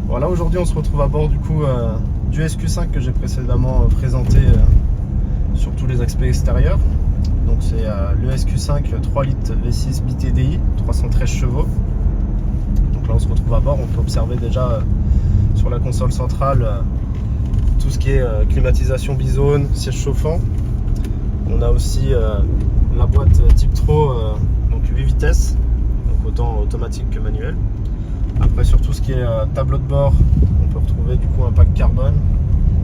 Voilà, aujourd'hui on se retrouve à bord du coup du SQ5 que j'ai précédemment présenté sur tous les aspects extérieurs. Donc c'est le SQ5 3 litres V6 BTDI, 313 chevaux. Donc là on se retrouve à bord, on peut observer déjà sur la console centrale tout ce qui est climatisation bizone, siège chauffant. On a aussi la boîte type Tro, donc 8 vitesses, donc autant automatique que manuel. Après sur tout ce qui est tableau de bord, on peut retrouver du coup un pack carbone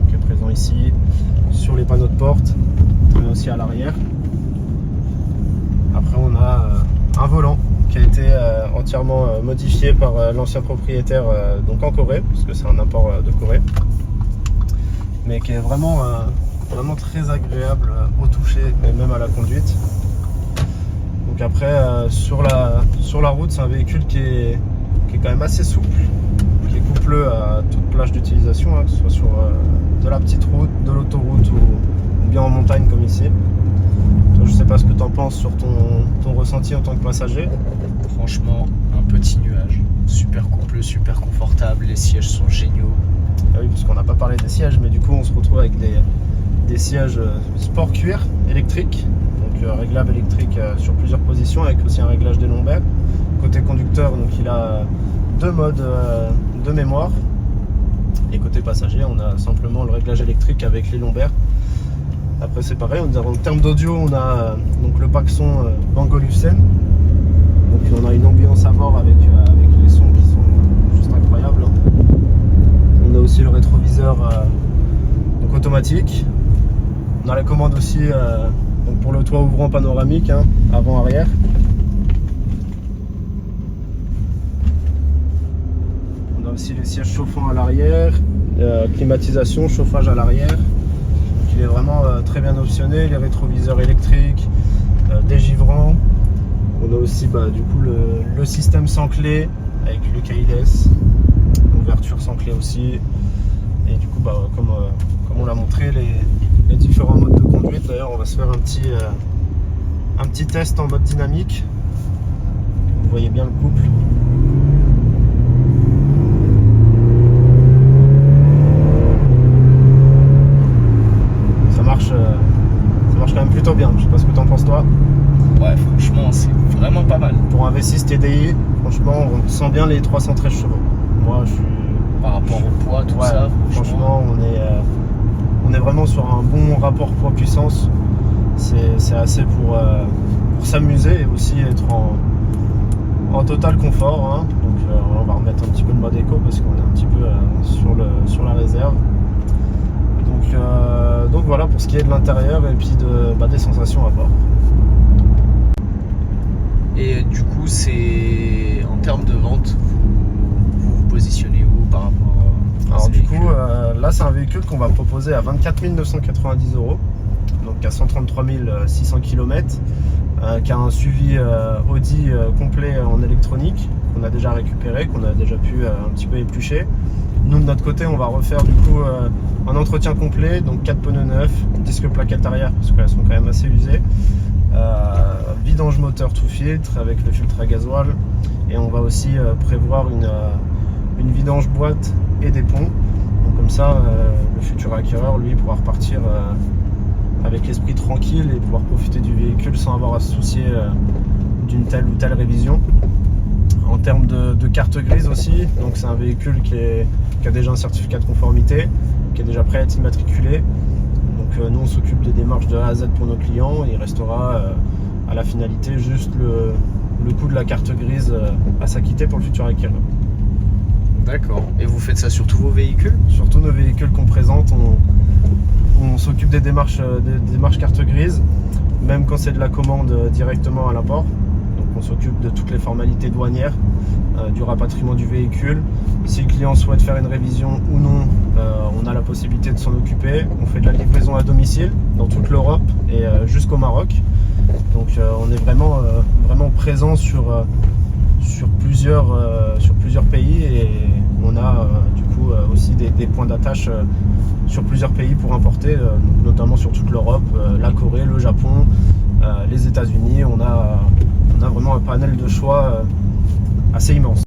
qui est présent ici, sur les panneaux de porte, mais aussi à l'arrière. Après on a un volant qui a été entièrement modifié par l'ancien propriétaire donc en Corée, parce que c'est un import de Corée, mais qui est vraiment très agréable au toucher et même à la conduite. Donc après sur la route, c'est un véhicule qui est quand même assez souple, qui est coupleux à toute plage d'utilisation, que ce soit sur de la petite route, de l'autoroute ou bien en montagne comme ici. Toi, je sais pas ce que tu en penses sur ton ressenti en tant que passager. Franchement, un petit nuage, super coupleux, super confortable, les sièges sont géniaux. Ah oui, parce qu'on n'a pas parlé des sièges, mais du coup on se retrouve avec des sièges sport cuir électriques, donc réglable électrique sur plusieurs positions, avec aussi un réglage des lombaires. Côté conducteur, donc il a deux modes de mémoire, et côté passager on a simplement le réglage électrique avec les lombaires. Après c'est pareil, en termes d'audio on a donc le pack son Bangolusen, donc on a une ambiance à bord avec les sons qui sont juste incroyables. On a aussi le rétroviseur donc automatique. On a la commande aussi donc pour le toit ouvrant panoramique, avant-arrière. On a aussi les sièges chauffants à l'arrière, climatisation, chauffage à l'arrière. Donc il est vraiment très bien optionné, les rétroviseurs électriques, des givrants. On a aussi du coup le système sans clé avec le keyless, ouverture sans clé aussi. Et du coup comme on l'a montré, les différents modes de conduite. D'ailleurs on va se faire un petit test en mode dynamique. Vous voyez bien le couple. Ça marche quand même plutôt bien. Je sais pas ce que t'en penses toi. Ouais, franchement c'est vraiment pas mal. Pour un V6 TDI, franchement on sent bien les 313 chevaux. Moi je suis... Par rapport au poids, tout ça, franchement on est vraiment sur un bon rapport poids-puissance. C'est assez pour s'amuser et aussi être en total confort. Donc on va remettre un petit peu le mode éco parce qu'on est un petit peu sur la réserve. Donc voilà pour ce qui est de l'intérieur et puis des sensations à bord. Et du coup, c'est en termes de vente, vous vous positionnez où par rapport à Alors ce du véhicule? coup, là c'est un véhicule qu'on va proposer à 24 990 €, donc à 133 600 km, qui a un suivi Audi complet en électronique, qu'on a déjà récupéré, qu'on a déjà pu un petit peu éplucher. Nous de notre côté on va refaire du coup un entretien complet, donc 4 pneus neufs, disque plaquettes arrière parce qu'elles sont quand même assez usées, vidange moteur tout filtre avec le filtre à gasoil, et on va aussi prévoir une vidange boîte et des ponts. Donc comme ça le futur acquéreur lui pourra repartir avec l'esprit tranquille et pouvoir profiter du véhicule sans avoir à se soucier d'une telle ou telle révision. En termes de carte grise aussi, donc c'est un véhicule qui a déjà un certificat de conformité, qui est déjà prêt à être immatriculé. Donc nous on s'occupe des démarches de A à Z pour nos clients, et il restera à la finalité juste le coût de la carte grise à s'acquitter pour le futur acquéreur. D'accord. Et vous faites ça sur tous vos véhicules? Sur tous nos véhicules qu'on présente, on s'occupe des démarches carte grise, même quand c'est de la commande directement à l'apport. Donc on s'occupe de toutes les formalités douanières, du rapatriement du véhicule. Si le client souhaite faire une révision ou non, on a la possibilité de s'en occuper. On fait de la livraison à domicile dans toute l'Europe et jusqu'au Maroc. Donc on est vraiment présent sur plusieurs pays, et on a du coup aussi des points d'attache sur plusieurs pays pour importer, notamment sur toute l'Europe, la Corée, le Japon, les États-Unis. On a vraiment un panel de choix assez immense.